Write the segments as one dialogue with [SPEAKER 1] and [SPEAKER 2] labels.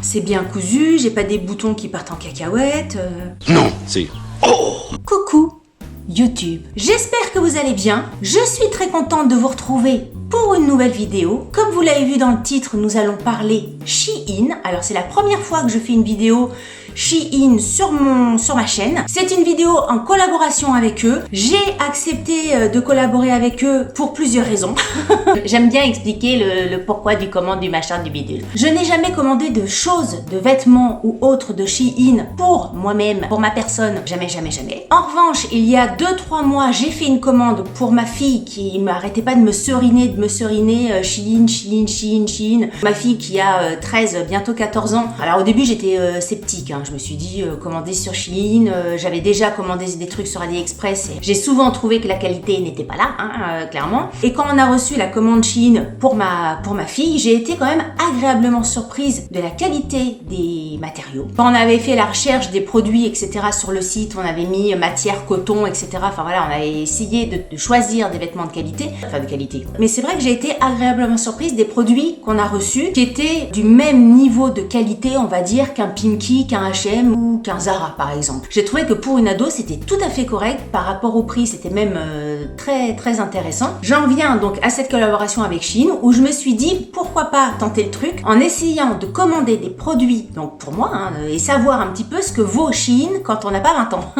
[SPEAKER 1] c'est bien cousu, j'ai pas des boutons qui partent en cacahuète.
[SPEAKER 2] Non, c'est... Oh!
[SPEAKER 1] Coucou YouTube, j'espère que vous allez bien. Je suis très contente de vous retrouver pour une nouvelle vidéo. Comme vous l'avez vu dans le titre, nous allons parler Shein. Alors c'est la première fois que je fais une vidéo Shein sur ma chaîne. C'est une vidéo en collaboration avec eux. J'ai accepté de collaborer avec eux pour plusieurs raisons. J'aime bien expliquer le pourquoi du comment du machin du bidule. Je n'ai jamais commandé de choses, de vêtements ou autres de Shein pour moi-même, pour ma personne. Jamais, jamais, jamais. En revanche, il y a 2-3 mois, j'ai fait une commande pour ma fille qui m'arrêtait pas de me seriner, Shein. Ma fille qui a 13, bientôt 14 ans. Alors au début, j'étais sceptique, hein. Je me suis dit, commander sur Shein, j'avais déjà commandé des trucs sur AliExpress et j'ai souvent trouvé que la qualité n'était pas là, hein, clairement. Et quand on a reçu la commande Shein pour ma fille, j'ai été quand même agréablement surprise de la qualité des matériaux. Quand on avait fait la recherche des produits, etc. sur le site, on avait mis matière, coton, etc. Enfin voilà, on avait essayé de choisir des vêtements de qualité. Mais c'est vrai que j'ai été agréablement surprise des produits qu'on a reçus qui étaient du même niveau de qualité, on va dire, qu'un Pinky, qu'un H&M ou qu'un Zara par exemple. J'ai trouvé que pour une ado, c'était tout à fait correct par rapport au prix, c'était même très très intéressant. J'en viens donc à cette collaboration avec Shein où je me suis dit pourquoi pas tenter le truc en essayant de commander des produits, donc pour moi, hein, et savoir un petit peu ce que vaut Shein quand on n'a pas 20 ans.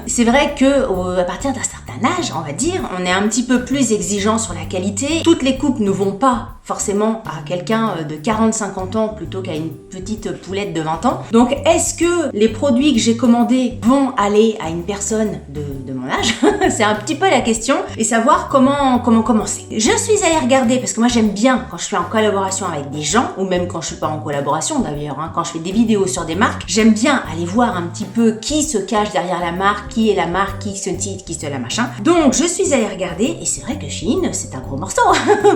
[SPEAKER 1] C'est vrai que à partir d'un certain âge, on va dire, on est un petit peu plus exigeant sur la qualité. Toutes les coupes ne vont pas forcément à quelqu'un de 40-50 ans plutôt qu'à une petite poulette de 20 ans. Donc est-ce que les produits que j'ai commandés vont aller à une personne de mon âge? C'est un petit peu la question et savoir comment commencer. Je suis allée regarder parce que moi j'aime bien quand je suis en collaboration avec des gens ou même quand je suis pas en collaboration d'ailleurs, hein, quand je fais des vidéos sur des marques, j'aime bien aller voir un petit peu qui se cache derrière la marque, qui est la marque, qui se titre, qui se la machin. Donc je suis allée regarder et c'est vrai que Shein c'est un gros morceau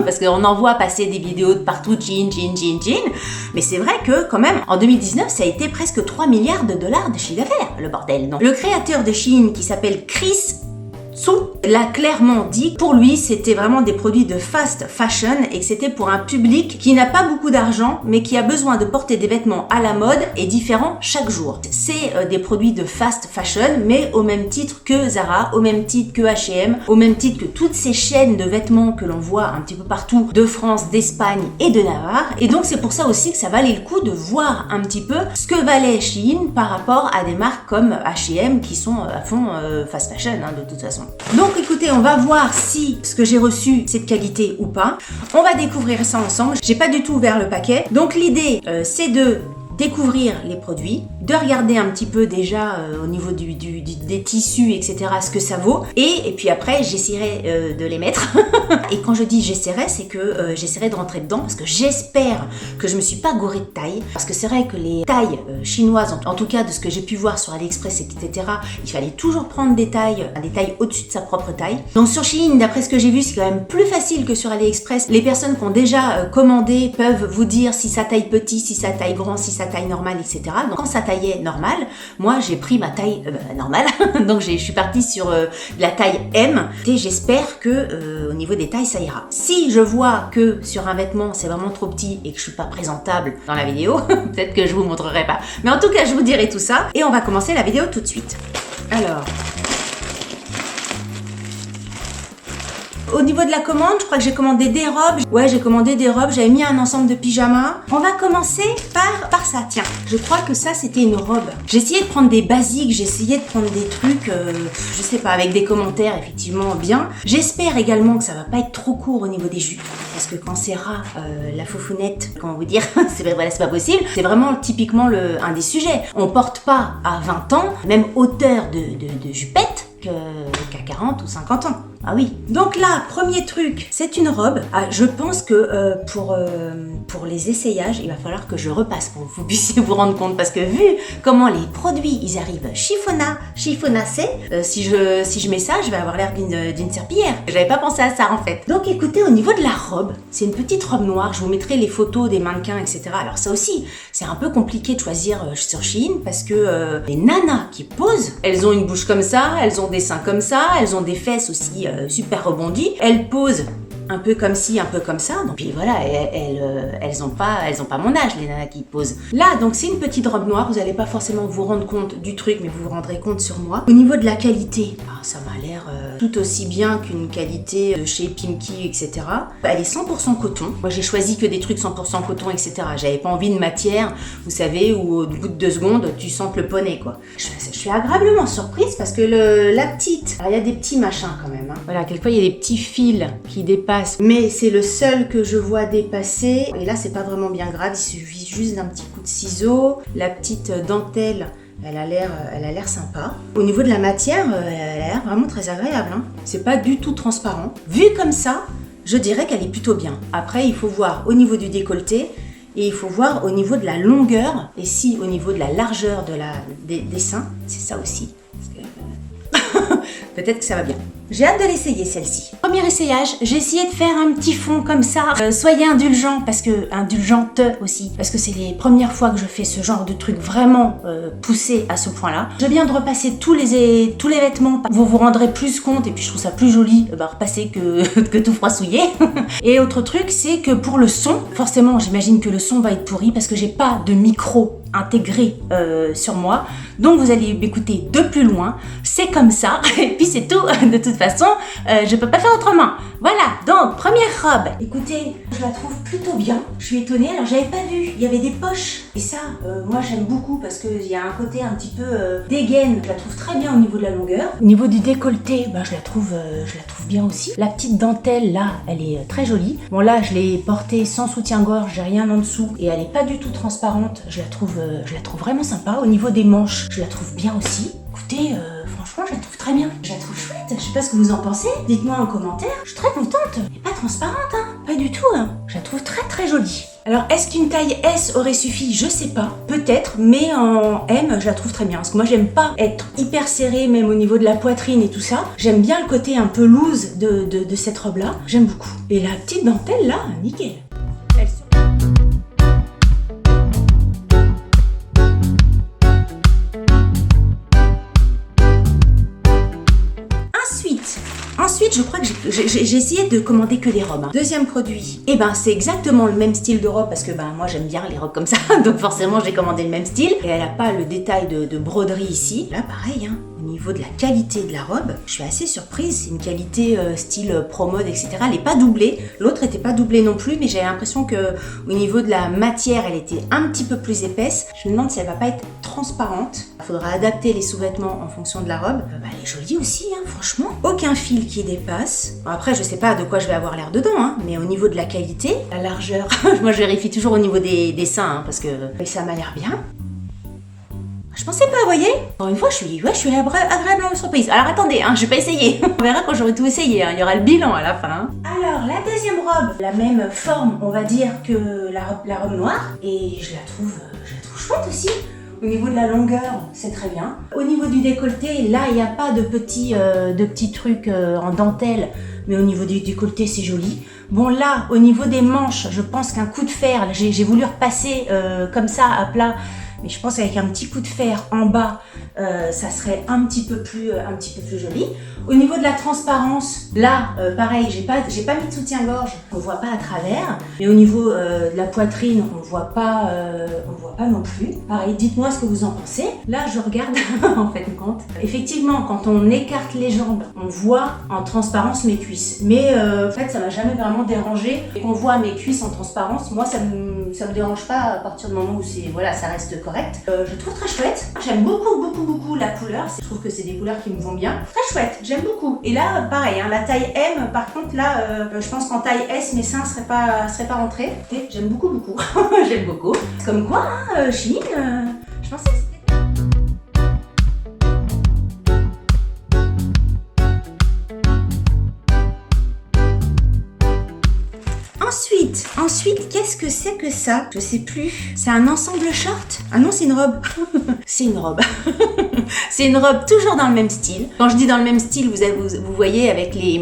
[SPEAKER 1] parce qu'on en voit passer des vidéos de partout, Shein, mais c'est vrai que quand même en 2019 ça a été presque 3 milliards de dollars de chiffre d'affaires, le bordel, non? Le créateur de Shein qui s'appelle Chris l'a clairement dit, pour lui c'était vraiment des produits de fast fashion et que c'était pour un public qui n'a pas beaucoup d'argent mais qui a besoin de porter des vêtements à la mode et différents chaque jour. C'est des produits de fast fashion mais au même titre que Zara, au même titre que H&M, au même titre que toutes ces chaînes de vêtements que l'on voit un petit peu partout de France, d'Espagne et de Navarre. Et donc c'est pour ça aussi que ça valait le coup de voir un petit peu ce que valait Shein par rapport à des marques comme H&M qui sont à fond fast fashion, hein, de toute façon. Donc écoutez, on va voir si ce que j'ai reçu c'est de qualité ou pas. On va découvrir ça ensemble. J'ai pas du tout ouvert le paquet. Donc l'idée c'est de découvrir les produits, de regarder un petit peu déjà au niveau des tissus, etc. ce que ça vaut. Et puis après, j'essaierai de les mettre. Et quand je dis j'essaierai, c'est que j'essaierai de rentrer dedans parce que j'espère que je me suis pas gourée de taille. Parce que c'est vrai que les tailles chinoises, en tout cas de ce que j'ai pu voir sur AliExpress, etc., il fallait toujours prendre des tailles au-dessus de sa propre taille. Donc sur Shein, d'après ce que j'ai vu, c'est quand même plus facile que sur AliExpress. Les personnes qui ont déjà commandé peuvent vous dire si ça taille petit, si ça taille grand, si ça taille normale, etc. Donc quand ça taillait normale, moi j'ai pris ma taille normale, donc je suis partie sur la taille M et j'espère que au niveau des tailles ça ira. Si je vois que sur un vêtement c'est vraiment trop petit et que je suis pas présentable dans la vidéo, peut-être que je vous montrerai pas. Mais en tout cas je vous dirai tout ça et on va commencer la vidéo tout de suite. Alors... Au niveau de la commande, je crois que j'ai commandé des robes. Ouais, j'ai commandé des robes, j'avais mis un ensemble de pyjamas. On va commencer par ça, tiens. Je crois que ça, c'était une robe. J'ai essayé de prendre des basiques, j'ai essayé de prendre des trucs, je sais pas, avec des commentaires, effectivement, bien. J'espère également que ça va pas être trop court au niveau des jupes. Parce que quand c'est ras, la faufounette, comment vous dire, c'est pas possible. C'est vraiment typiquement un des sujets. On porte pas à 20 ans, même hauteur de jupette, qu'à 40 ou 50 ans. Ah oui. Donc là, premier truc, c'est une robe. Ah, je pense que pour les essayages, il va falloir que je repasse pour que vous puissiez vous rendre compte parce que vu comment les produits, ils arrivent chiffonassés, si je mets ça, je vais avoir l'air d'une serpillière. J'avais pas pensé à ça en fait. Donc écoutez, au niveau de la robe, c'est une petite robe noire. Je vous mettrai les photos des mannequins, etc. Alors ça aussi, c'est un peu compliqué de choisir sur Shein parce que les nanas qui posent, elles ont une bouche comme ça, elles ont des seins comme ça, elles ont des fesses aussi super rebondies. Elles posent un peu comme ci, un peu comme ça. Donc, puis voilà, elles ont pas mon âge, les nanas qui posent. Là, donc c'est une petite robe noire, vous n'allez pas forcément vous rendre compte du truc, mais vous vous rendrez compte sur moi. Au niveau de la qualité, ça m'a l'air tout aussi bien qu'une qualité de chez Pimkie, etc. Elle est 100% coton. Moi, j'ai choisi que des trucs 100% coton, etc. J'avais pas envie de matière, vous savez, où au bout de 2 secondes, tu sentes le poney, quoi. Je suis agréablement surprise parce que la petite, alors il y a des petits machins quand même. Hein. Voilà, quelquefois il y a des petits fils qui dépassent, mais c'est le seul que je vois dépasser. Et là, c'est pas vraiment bien grave, il suffit juste d'un petit coup de ciseau. La petite dentelle, elle a l'air sympa. Au niveau de la matière, elle a l'air vraiment très agréable. Hein. C'est pas du tout transparent. Vu comme ça, je dirais qu'elle est plutôt bien. Après, il faut voir au niveau du décolleté et il faut voir au niveau de la longueur et si au niveau de la largeur des seins, c'est ça aussi. Peut-être que ça va bien. J'ai hâte de l'essayer celle-ci. Premier essayage, j'ai essayé de faire un petit fond comme ça. Soyez indulgents, indulgente aussi, parce que c'est les premières fois que je fais ce genre de truc vraiment poussé à ce point-là. Je viens de repasser tous les vêtements. Vous vous rendrez plus compte, et puis je trouve ça plus joli repasser que tout froissouillé. Et autre truc, c'est que pour le son, forcément j'imagine que le son va être pourri parce que j'ai pas de micro intégré sur moi. Donc vous allez m'écouter de plus loin. C'est comme ça. Et puis c'est tout. De toute façon, je peux pas faire autrement. Voilà. Donc, première robe. Écoutez, je la trouve plutôt bien. Je suis étonnée. Alors, j'avais pas vu. Il y avait des poches. Et ça, moi, j'aime beaucoup parce qu'il y a un côté un petit peu dégaine. Je la trouve très bien au niveau de la longueur. Au niveau du décolleté, je la trouve bien aussi. La petite dentelle, là, elle est très jolie. Bon, là, je l'ai portée sans soutien-gorge. J'ai rien en dessous. Et elle est pas du tout transparente. Je la trouve vraiment sympa. Au niveau des manches, je la trouve bien aussi. Écoutez, franchement, je la trouve très bien. Je la trouve chouette. Je sais pas ce que vous en pensez. Dites-moi en commentaire. Je suis très contente. Elle n'est pas transparente, hein. Pas du tout, hein. Je la trouve très très jolie. Alors, est-ce qu'une taille S aurait suffi? Je sais pas. Peut-être, mais en M, je la trouve très bien. Parce que moi, j'aime pas être hyper serrée, même au niveau de la poitrine et tout ça. J'aime bien le côté un peu loose de cette robe-là. J'aime beaucoup. Et la petite dentelle, là, nickel. Ensuite, je crois que j'ai essayé de commander que des robes. Hein. Deuxième produit, c'est exactement le même style de robe parce que moi j'aime bien les robes comme ça, donc forcément j'ai commandé le même style. Et elle n'a pas le détail de broderie ici. Là pareil, hein, au niveau de la qualité de la robe, je suis assez surprise. C'est une qualité style pro-mode, etc. Elle n'est pas doublée. L'autre n'était pas doublée non plus, mais j'ai l'impression que au niveau de la matière, elle était un petit peu plus épaisse. Je me demande si elle va pas être transparente. Il faudra adapter les sous-vêtements en fonction de la robe. Elle est jolie aussi, hein, franchement. Aucun fil qui dépasse. Bon, après, je sais pas de quoi je vais avoir l'air dedans, hein, mais au niveau de la qualité, la largeur, moi je vérifie toujours au niveau des seins, hein, parce que ça m'a l'air bien. Je pensais pas, vous voyez. Encore une fois, je suis agréablement surprise. Alors attendez, hein, je vais pas essayer. On verra quand j'aurai tout essayé, hein. Il y aura le bilan à la fin. Hein. Alors, la deuxième robe, la même forme, on va dire, que la robe noire. Et je la trouve chouette aussi. Au niveau de la longueur, c'est très bien. Au niveau du décolleté, là, il n'y a pas de petits trucs en dentelle, mais au niveau du décolleté, c'est joli. Bon, là, au niveau des manches, je pense qu'un coup de fer, j'ai voulu repasser comme ça à plat, mais je pense qu'avec un petit coup de fer en bas, ça serait un petit peu plus joli. Au niveau de la transparence, là, pareil, j'ai pas mis de soutien-gorge, on voit pas à travers. Mais au niveau de la poitrine, on voit pas non plus. Pareil, dites-moi ce que vous en pensez. Là, je regarde en fait compte. Effectivement, quand on écarte les jambes, on voit en transparence mes cuisses. Mais en fait, ça m'a jamais vraiment dérangé. Et qu'on voit mes cuisses en transparence, moi, ça me dérange pas à partir du moment où ça reste correct. Je trouve très chouette. J'aime beaucoup la couleur. Je trouve que c'est des couleurs qui me vont bien. Très chouette, j'aime beaucoup. Et là, pareil, hein, la taille M, par contre, là, je pense qu'en taille S, mes seins seraient pas rentrés. Et j'aime beaucoup. J'aime beaucoup. Comme quoi, hein, Shein, je pensais que c'était... Ensuite, qu'est-ce que c'est que ça? Je sais plus. C'est un ensemble short? Ah non, c'est une robe. C'est une robe. C'est une robe toujours dans le même style. Quand je dis dans le même style, vous voyez avec les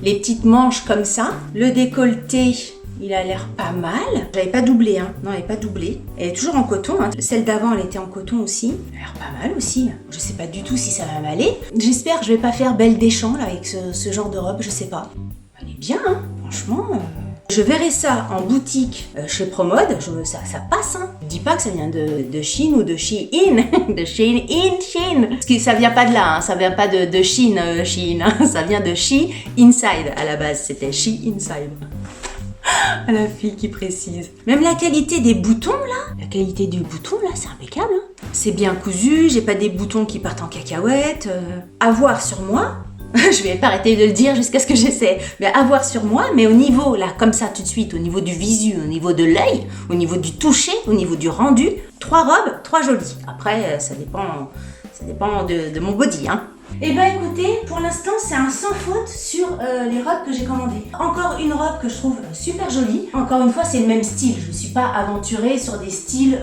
[SPEAKER 1] petites manches comme ça. Le décolleté, il a l'air pas mal. J'avais pas doublé, hein. Non, elle est pas doublée. Elle est toujours en coton, hein. Celle d'avant, elle était en coton aussi. Elle a l'air pas mal aussi. Je sais pas du tout si ça va m'aller. J'espère que je vais pas faire Belle des Champs là, avec ce genre de robe, je sais pas. Elle est bien, hein. franchement, je verrais ça en boutique chez Promode, ça passe. Hein. Je dis pas que ça vient de Chine ou de Shein, de Shein. Parce que ça vient pas de là, hein. Ça vient pas de Chine, Shein. Hein. Ça vient de She Inside à la base, c'était She Inside. À la fille qui précise. Même la qualité des boutons là, c'est impeccable. Hein. C'est bien cousu, j'ai pas des boutons qui partent en cacahuète. À voir sur moi. Je vais pas arrêter de le dire jusqu'à ce que j'essaie. Mais à voir sur moi, mais au niveau, là, comme ça, tout de suite, au niveau du visu, au niveau de l'œil, au niveau du toucher, au niveau du rendu, 3 robes, 3 jolies. Après, ça dépend de mon body, hein. Eh ben écoutez, pour l'instant c'est un sans faute sur les robes que j'ai commandées. Encore une robe que je trouve super jolie. Encore une fois c'est le même style, je ne suis pas aventurée sur des styles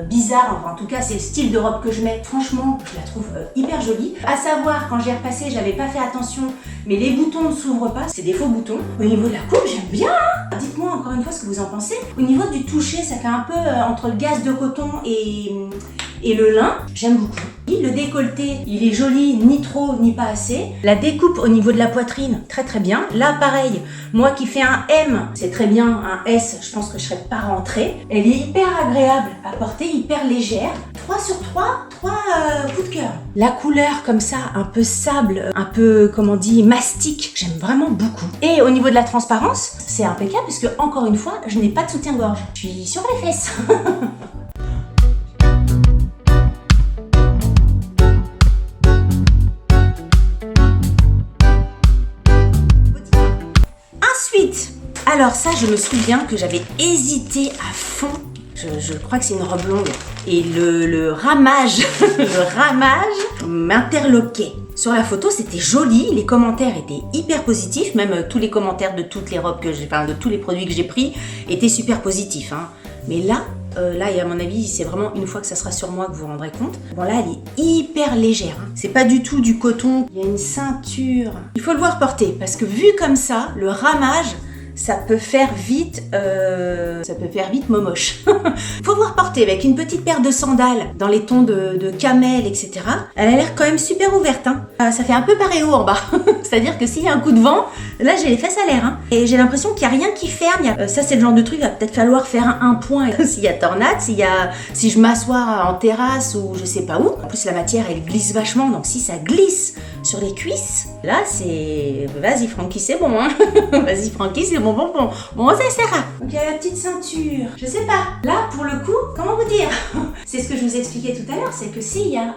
[SPEAKER 1] bizarres. Enfin en tout cas c'est le style de robe que je mets. Franchement je la trouve hyper jolie. À savoir quand j'ai repassé j'avais pas fait attention mais les boutons ne s'ouvrent pas, c'est des faux boutons. Au niveau de la coupe j'aime bien hein. Dites-moi encore une fois ce que vous en pensez. Au niveau du toucher ça fait un peu entre le gaze de coton et le lin, j'aime beaucoup. Le décolleté, il est joli, ni trop, ni pas assez. La découpe au niveau de la poitrine, très très bien. Là, pareil, moi qui fais un M, c'est très bien. Un S, je pense que je serais pas rentrée. Elle est hyper agréable à porter, hyper légère. 3 sur 3 coups de cœur. La couleur comme ça, un peu sable, un peu, comment on dit, mastic, j'aime vraiment beaucoup. Et au niveau de la transparence, c'est impeccable parce que, encore une fois, je n'ai pas de soutien-gorge. Je suis sur les fesses. Alors ça, je me souviens que j'avais hésité à fond. Je crois que c'est une robe longue. Et le ramage, m'interloquait. Sur la photo, c'était joli. Les commentaires étaient hyper positifs. Même tous les commentaires de toutes les robes de tous les produits que j'ai pris étaient super positifs. Hein. Mais là, et à mon avis, c'est vraiment une fois que ça sera sur moi que vous vous rendrez compte. Bon là, elle est hyper légère. Hein. C'est pas du tout du coton. Il y a une ceinture. Il faut le voir porter parce que vu comme ça, le ramage, ça peut faire vite momoche. Faut voir porter avec une petite paire de sandales dans les tons de camel, etc. Elle a l'air quand même super ouverte. Hein. Ça fait un peu paréo en bas. C'est-à-dire que s'il y a un coup de vent, là j'ai les fesses à l'air. Hein. Et j'ai l'impression qu'il n'y a rien qui ferme. Ça c'est le genre de truc, il va peut-être falloir faire un point. S'il y a tornade, si je m'assois en terrasse ou je sais pas où. En plus la matière elle glisse vachement, donc si ça glisse sur les cuisses, là c'est... Vas-y Francky, c'est bon. Hein. Vas-y Francky, c'est bon. Bon, ça essaiera. Donc il y a la petite ceinture. Je sais pas. Là, pour le coup, comment vous dire? C'est ce que je vous expliquais tout à l'heure, c'est que s'il y a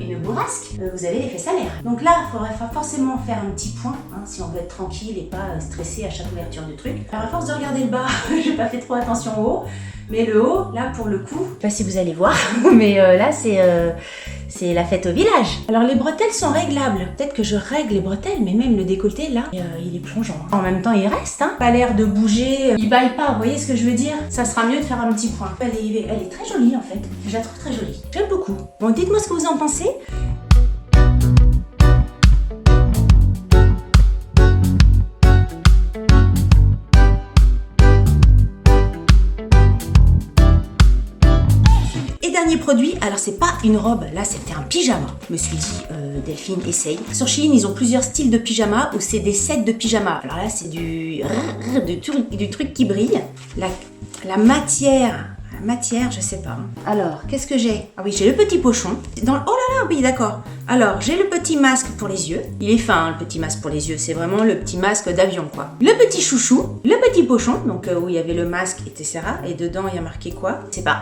[SPEAKER 1] une bourrasque, vous avez les fesses à l'air. Donc là, il faudrait forcément faire un petit point, hein, si on veut être tranquille et pas stressé à chaque ouverture du truc. Alors à force de regarder le bas, j'ai pas fait trop attention au haut. Mais le haut, là, pour le coup, je sais pas si vous allez voir, mais là, c'est la fête au village. Alors les bretelles sont réglables. Peut-être que je règle les bretelles, mais même le décolleté là, il est plongeant. En même temps, il reste, hein. Pas l'air de bouger. Il baille pas, vous voyez ce que je veux dire? Ça sera mieux de faire un petit point. Elle est très jolie en fait. Je la trouve très jolie. J'aime beaucoup. Bon, dites-moi ce que vous en pensez. Dernier produit, alors c'est pas une robe, là c'était un pyjama. Je me suis dit, Delphine, essaye. Sur Shein, ils ont plusieurs styles de pyjama où c'est des sets de pyjama. Alors là, c'est du truc qui brille. La matière, je sais pas. Alors, qu'est-ce que j'ai? Ah oui, j'ai le petit pochon. Oh là là, oui, d'accord. Alors, j'ai le petit masque pour les yeux. Il est fin, hein, le petit masque pour les yeux. C'est vraiment le petit masque d'avion, quoi. Le petit chouchou, le petit pochon, donc où il y avait le masque, etc. Et dedans, il y a marqué quoi? Je sais pas.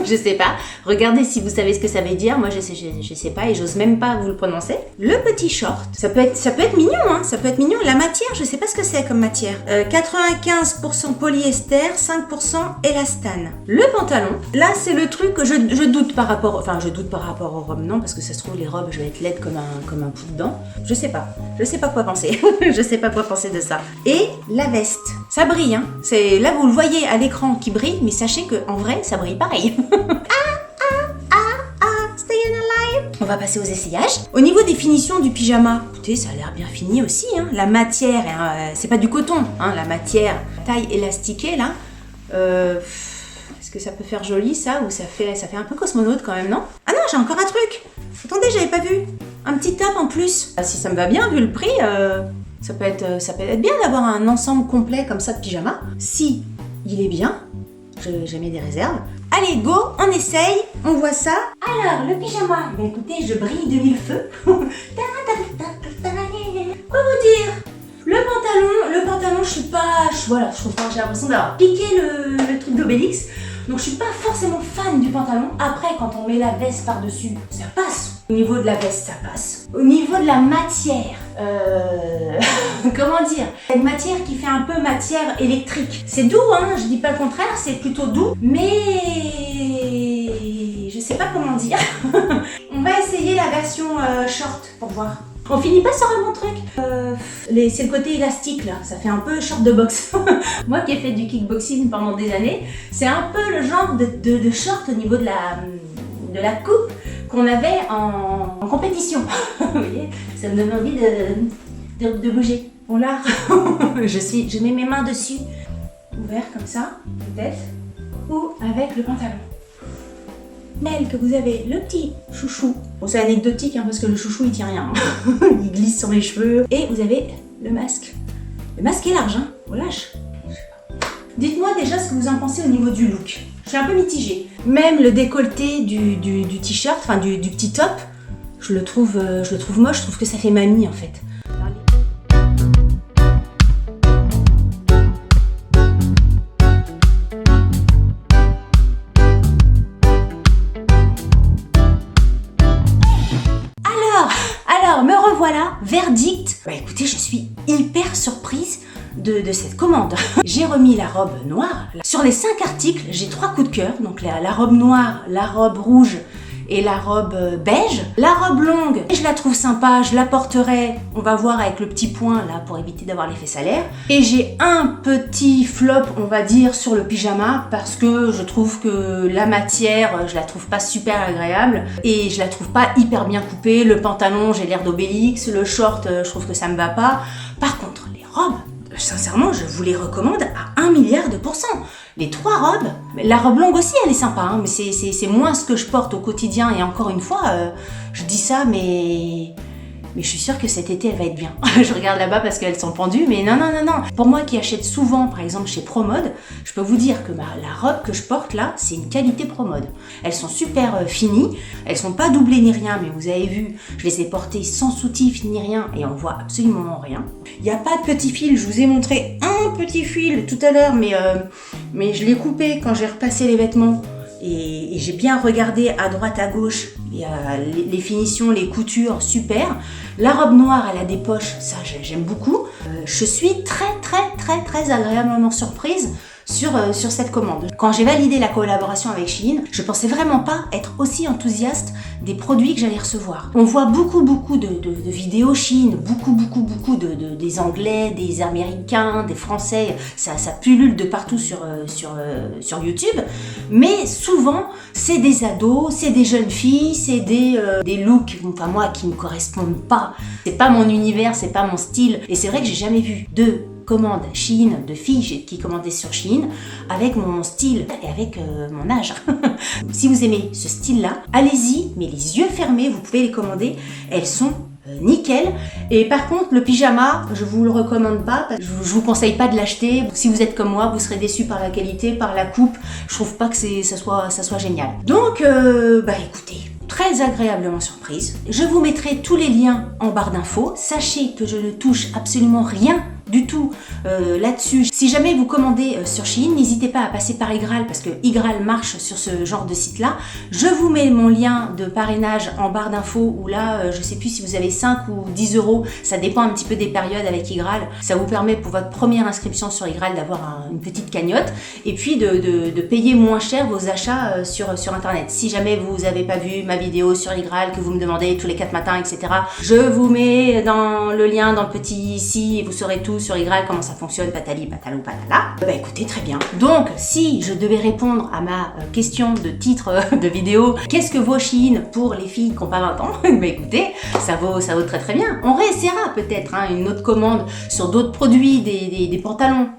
[SPEAKER 1] Je sais pas. Regardez si vous savez ce que ça veut dire. Moi, je sais pas et j'ose même pas vous le prononcer. Le petit short. Ça peut être mignon, hein. Ça peut être mignon. La matière, je sais pas ce que c'est comme matière. 95% polyester, 5% élastane. Le pantalon. Là, c'est le truc que je doute par rapport... Enfin, je doute par rapport aux robes, non, parce que ça se trouve, les robes, je vais être laide comme un pou dedans. Je sais pas quoi penser. Je sais pas quoi penser de ça. Et la veste. Ça brille, hein. Là, vous le voyez à l'écran qui brille, mais sachez qu'en vrai, ça brille pareil. Staying alive. On va passer aux essayages. Au niveau des finitions du pyjama, écoutez, ça a l'air bien fini aussi, hein. La matière, c'est pas du coton, hein. La matière, taille élastiquée, là. Est-ce que ça peut faire joli ça ou ça fait un peu cosmonaute quand même, non? Ah non, j'ai encore un truc. Attendez, j'avais pas vu. Un petit top en plus. Si ça me va bien vu le prix, Ça peut être bien d'avoir un ensemble complet comme ça de pyjama. Si il est bien, je mets des réserves. Allez, go, on essaye, on voit ça. Alors, le pyjama, bah écoutez, je brille de mille feux. Quoi vous dire? Le pantalon, je suis pas... Voilà, je trouve pas, j'ai l'impression d'avoir piqué le truc d'Obélix. Donc je suis pas forcément fan du pantalon. Après, quand on met la veste par-dessus, ça passe. Au niveau de la veste, ça passe. Au niveau de la matière, comment dire? Une matière qui fait un peu matière électrique. C'est doux, hein, je dis pas le contraire, c'est plutôt doux. Mais... je sais pas comment dire. On va essayer la version short pour voir. On finit pas sur un bon truc. C'est le côté élastique là, ça fait un peu short de boxe. Moi qui ai fait du kickboxing pendant des années, c'est un peu le genre de short au niveau de la coupe qu'on avait en compétition. Vous voyez, ça me donne envie de bouger. Bon là, je mets mes mains dessus, ouvert comme ça, peut-être, ou avec le pantalon. Belle que vous avez le petit chouchou. Bon, c'est anecdotique hein, parce que le chouchou il tient rien. Il glisse sur les cheveux. Et vous avez le masque. Le masque est large, hein. On lâche. Dites-moi déjà ce que vous en pensez au niveau du look. Je suis un peu mitigée. Même le décolleté du t-shirt, enfin du petit top, je le trouve moche. Je trouve que ça fait mamie en fait. Alors, me revoilà, verdict. Bah écoutez, je suis hyper surprise de cette commande. J'ai remis la robe noire. Sur les 5 articles, j'ai 3 coups de cœur. Donc la robe noire, la robe rouge et la robe beige. La robe longue, je la trouve sympa, je la porterai, on va voir avec le petit point là pour éviter d'avoir l'effet salaire. Et j'ai un petit flop, on va dire, sur le pyjama parce que je trouve que la matière, je la trouve pas super agréable et je la trouve pas hyper bien coupée. Le pantalon, j'ai l'air d'Obélix, le short, je trouve que ça me va pas. Par contre, les robes, sincèrement, je vous les recommande à 1 milliard de %. Les 3 robes, la robe longue aussi, elle est sympa, hein, mais c'est moins ce que je porte au quotidien. Et encore une fois, je dis ça, mais je suis sûre que cet été, elle va être bien. Je regarde là-bas parce qu'elles sont pendues, mais non. Pour moi qui achète souvent, par exemple, chez ProMode, je peux vous dire que la robe que je porte là, c'est une qualité ProMode. Elles sont super finies, elles sont pas doublées ni rien, mais vous avez vu, je les ai portées sans soutif ni rien, et on voit absolument rien. Il n'y a pas de petit fil, je vous ai montré un petit fil tout à l'heure, mais je l'ai coupé quand j'ai repassé les vêtements. Et j'ai bien regardé à droite, à gauche, les finitions, les coutures, super. La robe noire, elle a des poches, ça j'aime beaucoup. Je suis très agréablement surprise sur cette commande. Quand j'ai validé la collaboration avec Shein, je pensais vraiment pas être aussi enthousiaste des produits que j'allais recevoir. On voit beaucoup de vidéos Shein, beaucoup des Anglais, des Américains, des Français, ça pullule de partout sur YouTube, mais souvent c'est des ados, c'est des jeunes filles, c'est des looks, enfin moi, qui me correspondent pas. C'est pas mon univers, c'est pas mon style, et c'est vrai que j'ai jamais vu de commande Shein de filles qui commandaient sur Shein avec mon style et avec mon âge. Si vous aimez ce style-là, allez-y, mais les yeux fermés, vous pouvez les commander. Elles sont nickel. Et par contre, le pyjama, je vous le recommande pas. Je vous conseille pas de l'acheter. Si vous êtes comme moi, vous serez déçus par la qualité, par la coupe. Je trouve pas que ça soit génial. Donc, écoutez, très agréablement surprise. Je vous mettrai tous les liens en barre d'infos. Sachez que je ne touche absolument rien du tout là-dessus. Si jamais vous commandez sur Shein, n'hésitez pas à passer par Igral parce que Igral marche sur ce genre de site-là. Je vous mets mon lien de parrainage en barre d'infos où là, je sais plus si vous avez 5 ou 10 €, ça dépend un petit peu des périodes avec Igral. Ça vous permet pour votre première inscription sur Igral d'avoir une petite cagnotte et puis de payer moins cher vos achats sur Internet. Si jamais vous n'avez pas vu ma vidéo sur Igral, que vous me demandez tous les 4 matins, etc., je vous mets dans le lien dans le petit ici et vous saurez tout sur Igral, comment ça fonctionne, patali, patalou, patala. Écoutez, très bien. Donc, si je devais répondre à ma question de titre de vidéo, qu'est-ce que vaut Shein pour les filles qui n'ont pas 20 ans? Écoutez, ça vaut très bien. On réessayera peut-être une autre commande sur d'autres produits, des pantalons.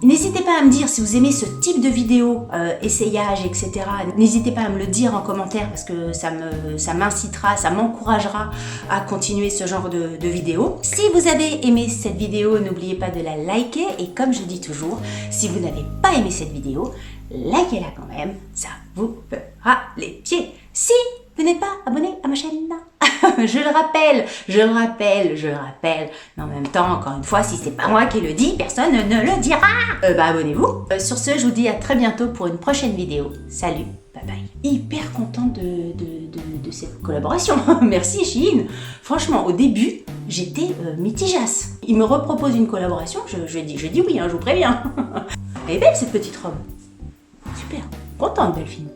[SPEAKER 1] N'hésitez pas à me dire si vous aimez ce type de vidéo, essayage, etc. N'hésitez pas à me le dire en commentaire parce que ça m'incitera, ça m'encouragera à continuer ce genre de vidéos. Si vous avez aimé cette vidéo, n'oubliez pas de la liker et comme je dis toujours, si vous n'avez pas aimé cette vidéo, likez-la quand même, ça vous fera les pieds. Si vous n'êtes pas abonné à ma chaîne, je le rappelle. Mais en même temps, encore une fois, si c'est pas moi qui le dis, personne ne le dira. Abonnez-vous. Sur ce, je vous dis à très bientôt pour une prochaine vidéo. Salut, bye bye. Hyper contente de cette collaboration. Merci Shein. Franchement, au début, j'étais mitigasse. Il me repropose une collaboration, je dis oui, hein, je vous préviens. Elle est belle cette petite robe. Super, contente Delphine.